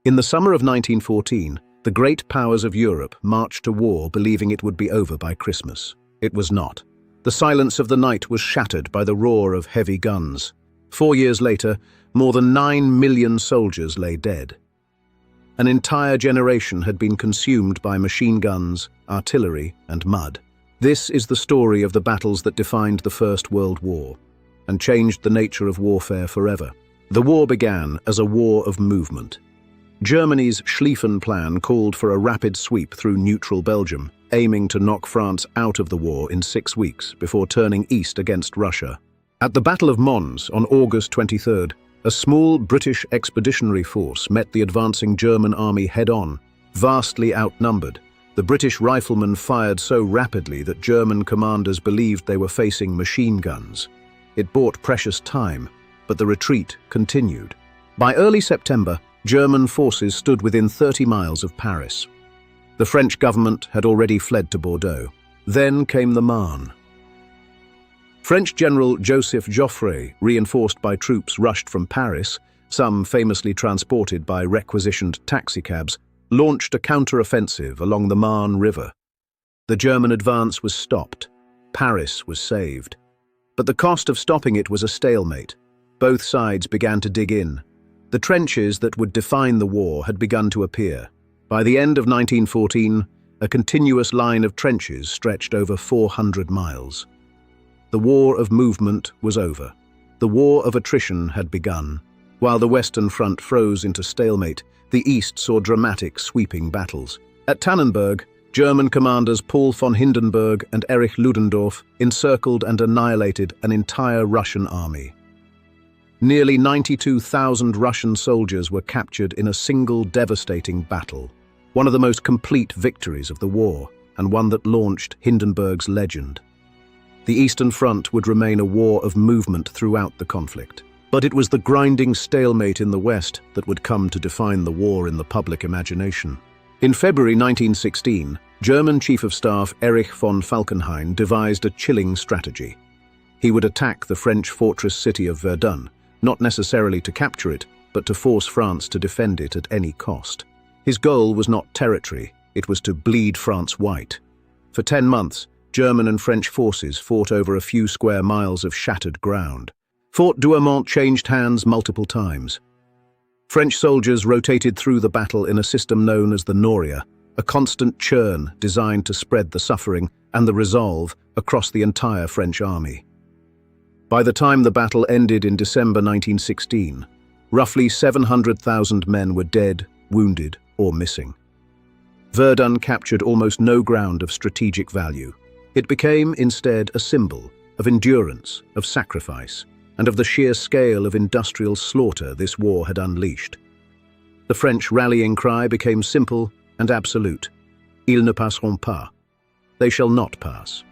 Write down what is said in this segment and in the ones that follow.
In the summer of 1914, the great powers of Europe marched to war believing it would be over by Christmas. It was not. The silence of the night was shattered by the roar of heavy guns. 4 years later, more than 9 million soldiers lay dead. An entire generation had been consumed by machine guns, artillery, and mud. This is the story of the battles that defined the First World War and changed the nature of warfare forever. The war began as a war of movement. Germany's Schlieffen Plan called for a rapid sweep through neutral Belgium, aiming to knock France out of the war in 6 weeks before turning east against Russia. At the Battle of Mons on August 23rd, a small British expeditionary force met the advancing German army head-on. Vastly outnumbered, the British riflemen fired so rapidly that German commanders believed they were facing machine guns. It bought precious time, but the retreat continued. By early September, German forces stood within 30 miles of Paris. The French government had already fled to Bordeaux. Then came the Marne. French General Joseph Joffre, reinforced by troops rushed from Paris, some famously transported by requisitioned taxicabs, launched a counter-offensive along the Marne River. The German advance was stopped. Paris was saved. But the cost of stopping it was a stalemate. Both sides began to dig in. The trenches that would define the war had begun to appear. By the end of 1914, a continuous line of trenches stretched over 400 miles. The war of movement was over. The war of attrition had begun. While the Western Front froze into stalemate, the East saw dramatic, sweeping battles. At Tannenberg, German commanders Paul von Hindenburg and Erich Ludendorff encircled and annihilated an entire Russian army. Nearly 92,000 Russian soldiers were captured in a single devastating battle, one of the most complete victories of the war, and one that launched Hindenburg's legend. The Eastern Front would remain a war of movement throughout the conflict. But it was the grinding stalemate in the West that would come to define the war in the public imagination. In February 1916, German Chief of Staff Erich von Falkenhayn devised a chilling strategy. He would attack the French fortress city of Verdun, not necessarily to capture it, but to force France to defend it at any cost. His goal was not territory, it was to bleed France white. For 10 months, German and French forces fought over a few square miles of shattered ground. Fort Douaumont changed hands multiple times. French soldiers rotated through the battle in a system known as the Noria, a constant churn designed to spread the suffering and the resolve across the entire French army. By the time the battle ended in December 1916, roughly 700,000 men were dead, wounded, or missing. Verdun captured almost no ground of strategic value. It became, instead, a symbol of endurance, of sacrifice, and of the sheer scale of industrial slaughter this war had unleashed. The French rallying cry became simple and absolute. Ils ne passeront pas. They shall not pass.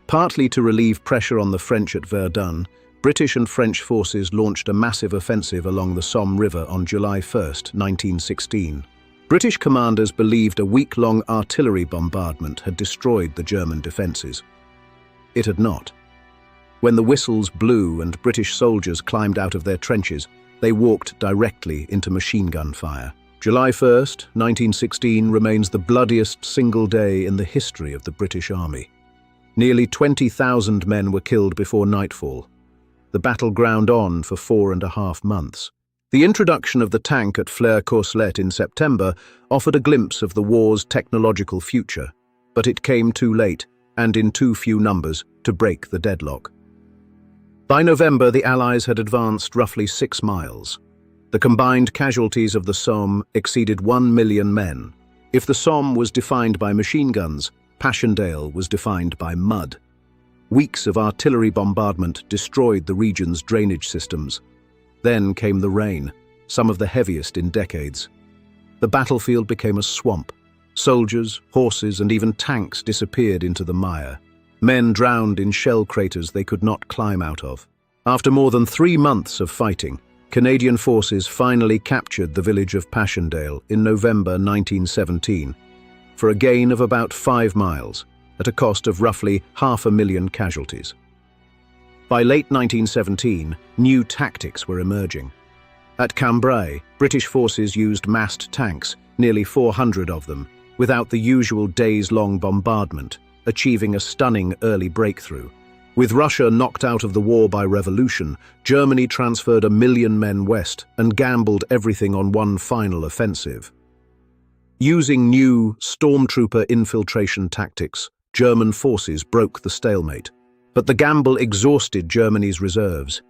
Partly to relieve pressure on the French at Verdun, British and French forces launched a massive offensive along the Somme River on July 1, 1916. British commanders believed a week-long artillery bombardment had destroyed the German defences. It had not. When the whistles blew and British soldiers climbed out of their trenches, they walked directly into machine gun fire. July 1st, 1916 remains the bloodiest single day in the history of the British Army. Nearly 20,000 men were killed before nightfall. The battle ground on for 4.5 months. The introduction of the tank at Flers-Courcelette in September offered a glimpse of the war's technological future, but it came too late, and in too few numbers, to break the deadlock. By November, the Allies had advanced roughly 6 miles. The combined casualties of the Somme exceeded 1 million men. If the Somme was defined by machine guns, Passchendaele was defined by mud. Weeks of artillery bombardment destroyed the region's drainage systems. Then came the rain, some of the heaviest in decades. The battlefield became a swamp. Soldiers, horses, and even tanks disappeared into the mire. Men drowned in shell craters they could not climb out of. After more than 3 months of fighting, Canadian forces finally captured the village of Passchendaele in November 1917 for a gain of about 5 miles, at a cost of roughly 500,000 casualties. By late 1917, new tactics were emerging. At Cambrai, British forces used massed tanks, nearly 400 of them, without the usual days-long bombardment, achieving a stunning early breakthrough. With Russia knocked out of the war by revolution, Germany transferred 1 million men west and gambled everything on one final offensive. Using new stormtrooper infiltration tactics, German forces broke the stalemate. But the gamble exhausted Germany's reserves.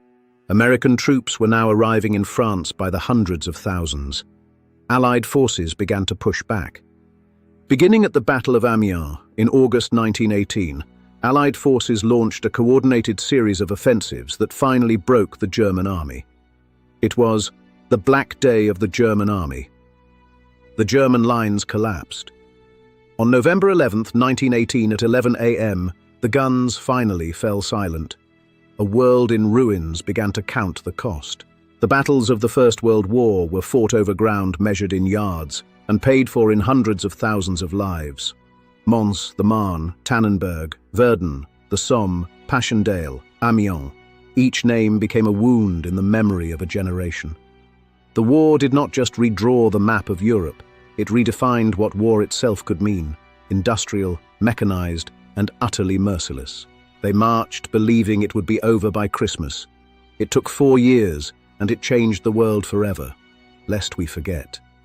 American troops were now arriving in France by the hundreds of thousands. Allied forces began to push back. Beginning at the Battle of Amiens in August 1918, Allied forces launched a coordinated series of offensives that finally broke the German army. It was the Black Day of the German army. The German lines collapsed. On November 11, 1918 at 11 a.m., the guns finally fell silent. A world in ruins began to count the cost. The battles of the First World War were fought over ground measured in yards and paid for in hundreds of thousands of lives. Mons, the Marne, Tannenberg, Verdun, the Somme, Passchendaele, Amiens. Each name became a wound in the memory of a generation. The war did not just redraw the map of Europe, it redefined what war itself could mean: industrial, mechanized, and utterly merciless. They marched believing it would be over by Christmas. It took 4 years, and it changed the world forever, lest we forget.